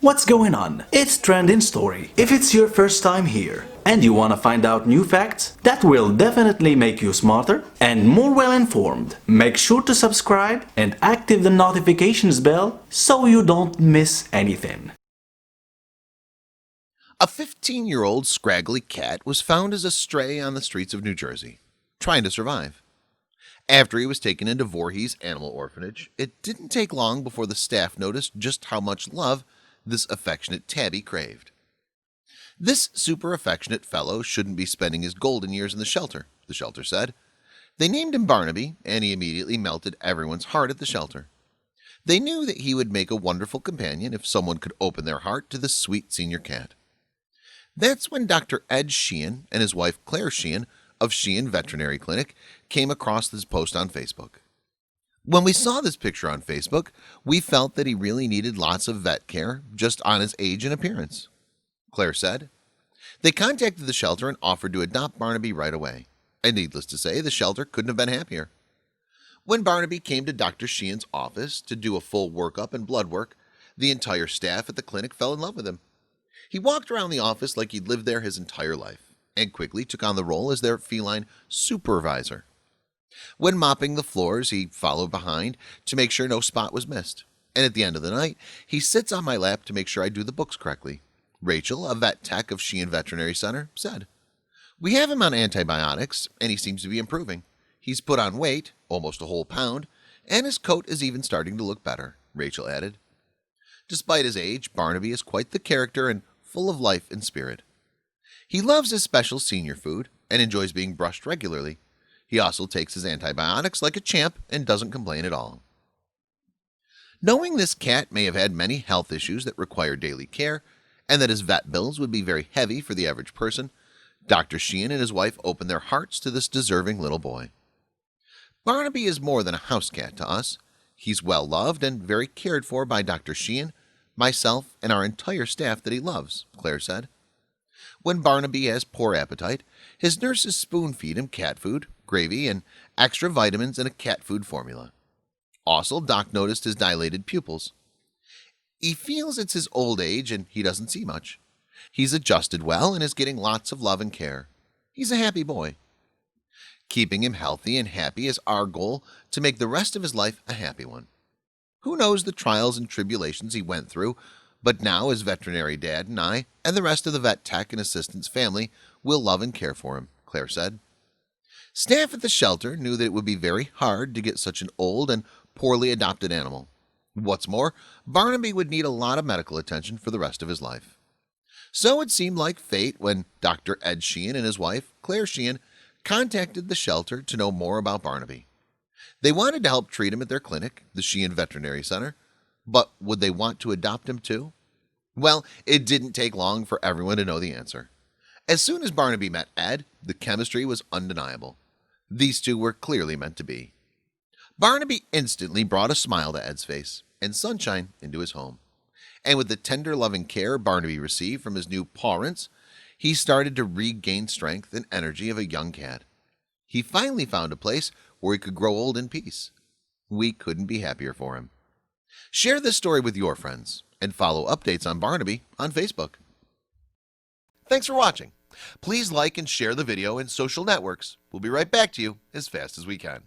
What's going on? It's Trending Story. If it's your first time here and you want to find out new facts that will definitely make you smarter and more well informed, make sure to subscribe and activate the notifications bell so you don't miss anything. A 15-year-old scraggly cat was found as a stray on the streets of New Jersey, trying to survive. After he was taken into Voorhees Animal Orphanage, it didn't take long before the staff noticed just how much love this affectionate tabby craved. This super affectionate fellow shouldn't be spending his golden years in the shelter said. They named him Barnaby, and he immediately melted everyone's heart at the shelter. They knew that he would make a wonderful companion if someone could open their heart to this sweet senior cat. That's when Dr. Ed Sheehan and his wife Claire Sheehan of Sheehan Veterinary Clinic came across this post on Facebook. When we saw this picture on Facebook, we felt that he really needed lots of vet care just on his age and appearance, Claire said. They contacted the shelter and offered to adopt Barnaby right away, and needless to say, the shelter couldn't have been happier. When Barnaby came to Dr. Sheehan's office to do a full workup and blood work, the entire staff at the clinic fell in love with him. He walked around the office like he'd lived there his entire life, and quickly took on the role as their feline supervisor. When mopping the floors, he followed behind to make sure no spot was missed, and at the end of the night, he sits on my lap to make sure I do the books correctly. Rachel, a vet tech of Sheehan Veterinary Center, said, "We have him on antibiotics, and he seems to be improving. He's put on weight, almost a whole pound, and his coat is even starting to look better," Rachel added. Despite his age, Barnaby is quite the character and full of life and spirit. He loves his special senior food and enjoys being brushed regularly. He also takes his antibiotics like a champ and doesn't complain at all. Knowing this cat may have had many health issues that require daily care and that his vet bills would be very heavy for the average person, Dr. Sheehan and his wife opened their hearts to this deserving little boy. Barnaby is more than a house cat to us. He's well loved and very cared for by Dr. Sheehan, myself, and our entire staff that he loves, Claire said. When Barnaby has poor appetite, his nurses spoon-feed him cat food, gravy, and extra vitamins in a cat food formula. Also, Doc noticed his dilated pupils. He feels it's his old age and he doesn't see much. He's adjusted well and is getting lots of love and care. He's a happy boy. Keeping him healthy and happy is our goal to make the rest of his life a happy one. Who knows the trials and tribulations he went through, but now his veterinary dad and I and the rest of the vet tech and assistants family will love and care for him, Claire said. Staff at the shelter knew that it would be very hard to get such an old and poorly adopted animal. What's more, Barnaby would need a lot of medical attention for the rest of his life. So it seemed like fate when Dr. Ed Sheehan and his wife, Claire Sheehan, contacted the shelter to know more about Barnaby. They wanted to help treat him at their clinic, the Sheehan Veterinary Center, but would they want to adopt him too? Well, it didn't take long for everyone to know the answer. As soon as Barnaby met Ed, the chemistry was undeniable. These two were clearly meant to be. Barnaby instantly brought a smile to Ed's face and sunshine into his home. And with the tender loving care Barnaby received from his new parents, he started to regain strength and energy of a young cat. He finally found a place where he could grow old in peace. We couldn't be happier for him. Share this story with your friends and follow updates on Barnaby on Facebook. Thanks for watching. Please like and share the video in social networks. We'll be right back to you as fast as we can.